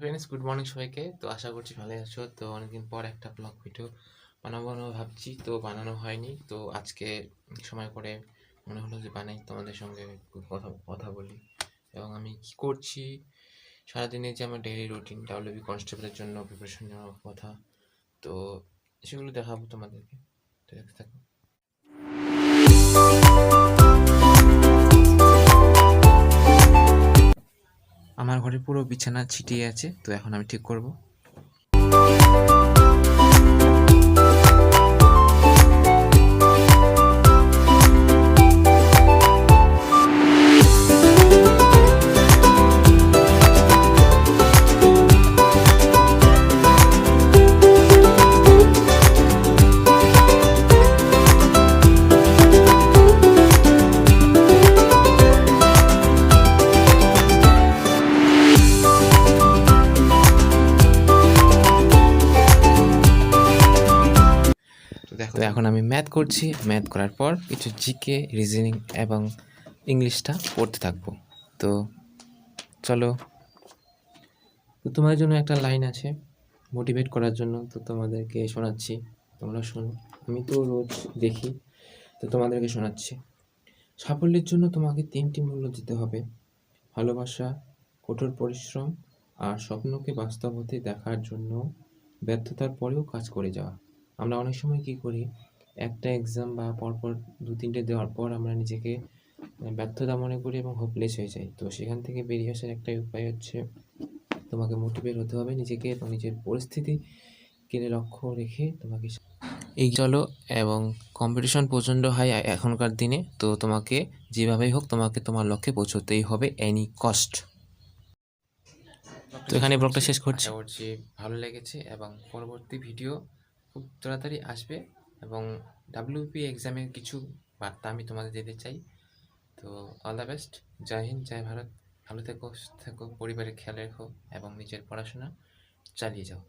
Friends, good morning সবাইকে। তো আশা করছি ভালো আছো। তো অনেকদিন পর একটা ব্লগ ভিডিও বানাবো ভাবছি, তো বানানো হয়নি। তো আজকে সময় করে মনে হলো যে বানাই, তোমাদের সঙ্গে একটু কথা কথা বলি এবং আমি কি করছি সারাদিনে, যে আমার ডেইলি রুটিন ডাব্লিউবি কনস্টেবলের জন্য প্রিপারেশন নেওয়ার কথা। তো সেগুলো দেখাবো তোমাদেরকে, তো দেখতে থাকো। আমার ঘরে পুরো বিছানা ছিটিয়ে আছে, তো এখন আমি ঠিক করব। তো এখন আমি ম্যাথ করছি। ম্যাথ করার পর কিছু জিকে, রিজনিং এবং ইংলিশটা পড়তে থাকবো। তো চলো। তো তোমাদের জন্য একটা লাইন আছে মোটিভেট করার জন্য, তো তোমাদেরকে শোনাচ্ছি, তোমরা শোনো। আমি তো রোজ দেখি, তো তোমাদেরকে শোনাচ্ছি। সাফল্যের জন্য তোমাকে 3টি মূল্য দিতে হবে: ভালোবাসা, কঠোর পরিশ্রম আর স্বপ্নকে বাস্তব হতে দেখার জন্য ব্যর্থতার পরেও কাজ করে যাওয়া। আমরা অনেক সময় কী করি, একটা এক্সাম বা পরপর 2-3টে দেওয়ার পর আমরা নিজেকে ব্যর্থতা মনে করি এবং হোপলেস হয়ে যাই। তো সেখান থেকে বেরিয়ে আসার একটাই উপায় হচ্ছে তোমাকে মোটিভেট হতে হবে নিজেকে এবং নিজের পরিস্থিতিকে লক্ষ্য রেখে তোমাকে এই চলো। এবং কম্পিটিশন প্রচণ্ড হাই এখনকার দিনে, তো তোমাকে যেভাবেই হোক তোমাকে তোমার লক্ষ্যে পৌঁছতেই হবে, এনি কস্ট। তো এখানে ব্লগটা শেষ করছি। আশা করছি ভালো লেগেছে এবং পরবর্তী ভিডিও খুব তাড়াতাড়ি আসবে এবং ডাব্লিউপি এক্সামের কিছু বার্তা আমি তোমাদের দিতে চাই। তো অল দ্য বেস্ট। জয় হিন্দ, জয় ভারত। ভালো থেকো, সুস্থ থেকো, পরিবারের খেয়াল রেখো এবং নিজের পড়াশোনা চালিয়ে যাও।